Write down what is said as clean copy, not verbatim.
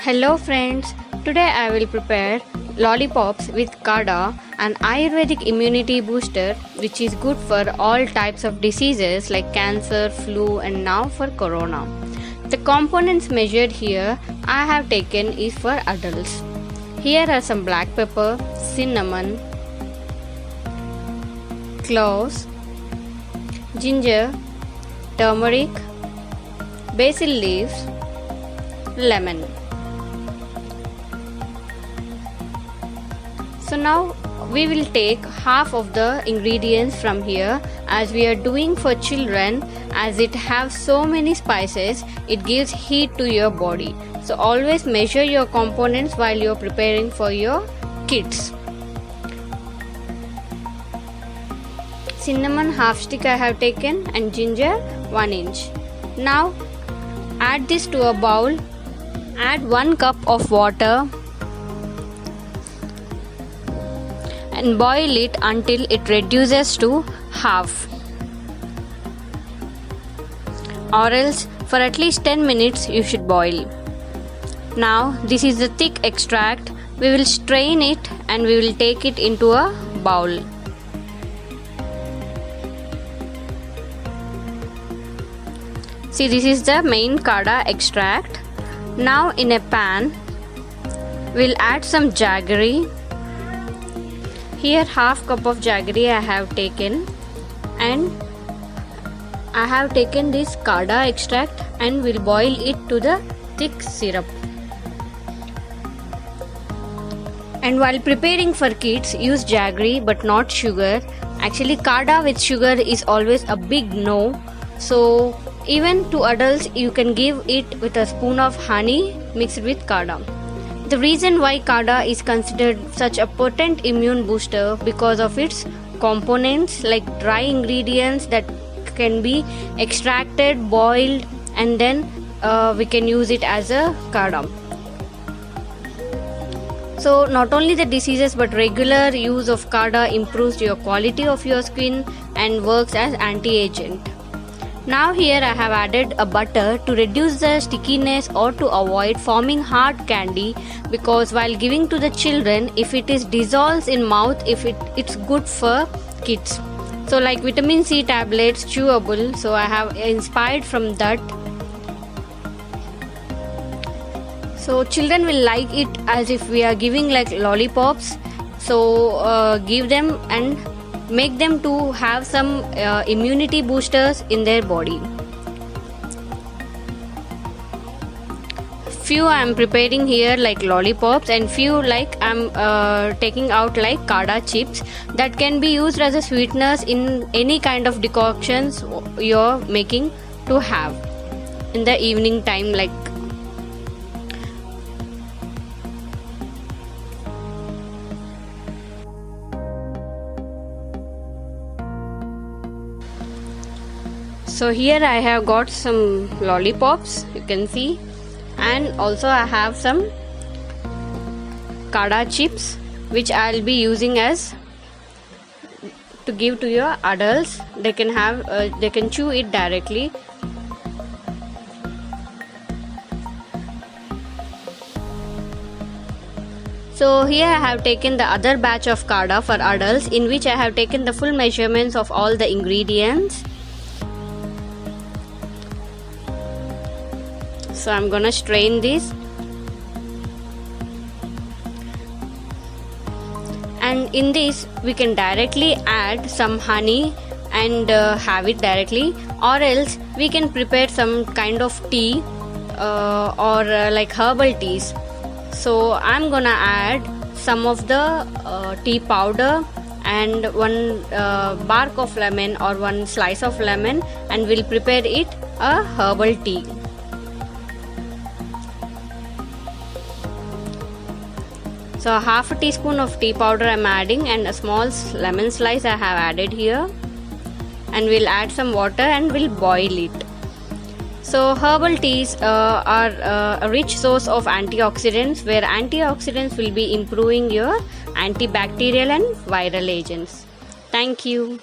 Hello friends, today I will prepare lollipops with Kada, an Ayurvedic immunity booster which is good for all types of diseases like cancer, flu and now for corona. The components measured here I have taken is for adults. Here are some black pepper, cinnamon, cloves, ginger, turmeric, basil leaves, lemon. So now we will take half of the ingredients from here, as we are doing for children. As it have so many spices, it gives heat to your body. So always measure your components while you are preparing for your kids. Cinnamon half stick I have taken and ginger 1 inch. Now add this to a bowl. Add 1 cup of water and boil it until it reduces to half, or else for at least 10 minutes you should boil. Now this is the thick extract. We will strain it and we will take it into a bowl. See, this is the main Kada extract. Now in a pan we'll add some jaggery. Here half cup of jaggery I have taken, and I have taken this Kada extract and will boil it to the thick syrup. And while preparing for kids, use jaggery but not sugar. Actually Kada with sugar is always a big no. So even to adults you can give it with a spoon of honey mixed with Kada. The reason why Kada is considered such a potent immune booster because of its components like dry ingredients that can be extracted, boiled, and then we can use it as a Kada. So not only the diseases but regular use of Kada improves your quality of your skin and works as anti-agent. Now here I have added a butter to reduce the stickiness or to avoid forming hard candy, because while giving to the children, if it is dissolves in mouth, it's good for kids. So like vitamin C tablets, chewable, so I have inspired from that. So children will like it as if we are giving like lollipops. So give them and make them to have some immunity boosters in their body. Few I am preparing here like lollipops, and few like I am taking out like Kada chips that can be used as a sweeteners in any kind of decoctions you're making to have in the evening time like. So here I have got some lollipops, you can see, and also I have some Kada chips which I'll be using as to give to your adults. They can have they can chew it directly. So here I have taken the other batch of Kada for adults, in which I have taken the full measurements of all the ingredients. So I'm gonna strain this, and in this we can directly add some honey and have it directly, or else we can prepare some kind of tea or like herbal teas. So I'm gonna add some of the tea powder and 1 bark of lemon or 1 slice of lemon, and we'll prepare it a herbal tea. So half a teaspoon of tea powder I am adding, and a small lemon slice I have added here, and we'll add some water and we'll boil it. So herbal teas are a rich source of antioxidants, where antioxidants will be improving your antibacterial and viral agents. Thank you.